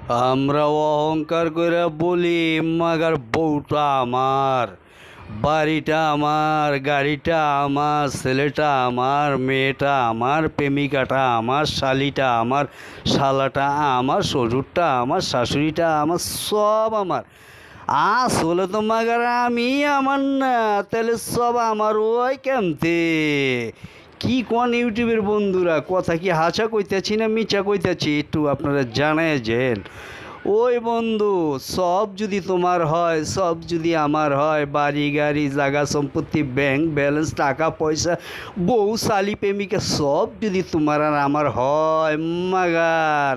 আমরা অহংকার করে বলি মাগার বউটা আমার, বাড়িটা আমার, গাড়িটা আমার, ছেলেটা আমার, মেয়েটা আমার, প্রেমিকাটা আমার, শালিটা আমার, শালাটা আমার, শ্বশুরটা আমার, শাশুড়িটা আমার, সব আমার। আসলে তো মাগার আমি আমার না, তাহলে সব আমার ওই কেমতে? কি কোন ইউটিউবের বন্ধুরা, কথা কি হাসা কইতেছি না মিচা কইতেছি একটু আপনারা জানায় যেন। ওই বন্ধু, সব যদি তোমার হয়, সব যদি আমার হয়, বাড়ি গাড়ি জায়গা সম্পত্তি ব্যাংক ব্যালেন্স টাকা পয়সা বউ শালি প্রেমিকা সব যদি তোমার আর আমার হয় মাগার,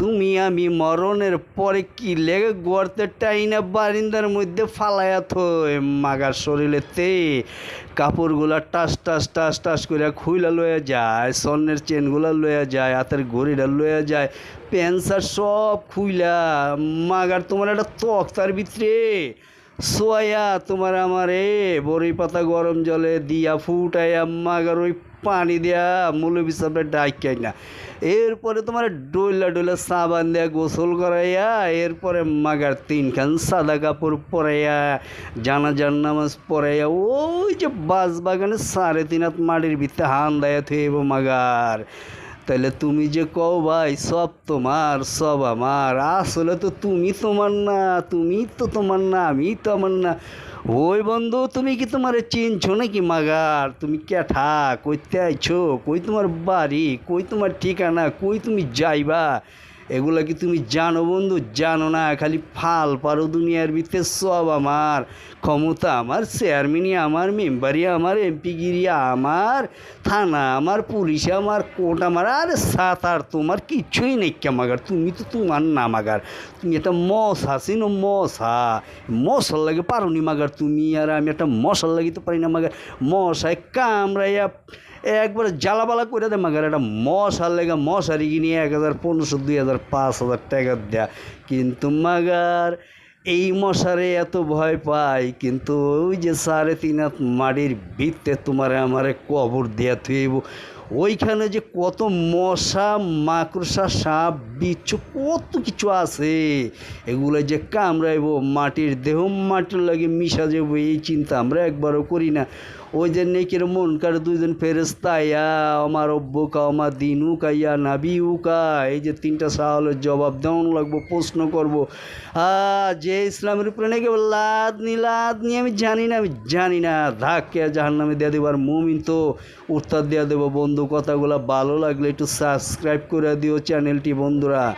তুমি আমি মরণের পরে কি লেগে গর্তে টাইনা বারিন্দার মধ্যে ফালাইয়া থই মাগার শরীরেতে কাপড়গুলা টাস টাস টাস টাস করে খুইলা লয়ে যায়, স্বর্ণের চেনগুলা লয়ে যায়, হাতের ঘড়িটা লয়ে যায়, প্যান্ট শার্ট সব খুইলা মাগার তোমার একটা তক্তার ভিতরে সোয়া তোমার আমারে বড়ি পাতা গরম জলে দিয়া ফুটাইয়া মাগার ওই পানি দেয়া মৌলবি সাহেবের ডাইকাই না, এরপরে তোমার ডইলা ডইলা সাবান দেয়া গোসল করাইয়া, এরপরে মাগার তিনখান সাদা কাপড় পরাইয়া জানাজার নামাজ পড়াইয়া ওই যে বাস বাগানে 3.5 হাত মাটির ভিতরে হান দেয়া থইব মাগার। তাহলে তুমি যে কও ভাই সব তোমার সব আমার, আসলে তো তুমি তোমার না, তুমি তো তোমার না, আমি তো আমার না। ওই বন্ধু, তুমি কি তোমারে চিনছো নাকি মাগার? তুমি ক্যাঠা কইতে আইছো, কই তোমার বাড়ি, কই তোমার ঠিকানা, কই তুমি যাইবা, এগুলা কি তুমি জানো বন্ধু? জানো না, খালি ফাল পারো দুনিয়ার ভিতরে সব আমার, ক্ষমতা আমার, চেয়ারম্যানই আমার, মেম্বারই আমার, এমপিগিরি আমার, থানা আমার, পুলিশ আমার, কোর্ট আমার, আরে সাত আর তোমার কিচ্ছুই নেই মাগার। তুমি তো তোমার না মাগার, তুমি একটা মশা চিনো, মশার লাগে পারোনি মাগার তুমি, আর আমি একটা মশার লাগিতে পারি না মাগার। মশায় কামড়াইয়া একবারে জ্বালাবালা করে দেয় মাগার, একটা মশার লেগে মশারি কিনে 1,500 2,000 5,000 টাকা দেয়া, কিন্তু মাগার এই মশারে এত ভয় পাই, কিন্তু ওই যে 3.5 হাত মাটির ভিতরে তোমারে আমারে কবর দেয়া থইব, ওইখানে যে কত মশা মাকড়সা সাপ বিচ্ছু কত কিছু আছে, এগুলো যে কামড়াইব মাটির দেহ মাটির লাগে মিশা যাবো, এই চিন্তা আমরা একবারও করি না। ওই যে নেকের মন কার দুইজন ফেরেস্তা ইয়া আমার অব্বুকা আমার দিনু কাইয়া নাবি উকা, এই যে 3টা সওয়ালের জবাব দেওয়ান লাগবো, প্রশ্ন করবো। যে ইসলামের উপরে নাকি লাদ নি আমি জানি না ধাক্কে জাহান্নামে দিয়ে দেবো, আর মুমিন তো উত্তর দিয়ে দেবো। বন্ধু কথাগুলো ভালো লাগলে একটু সাবস্ক্রাইব করে দিও চ্যানেলটি বন্ধুরা।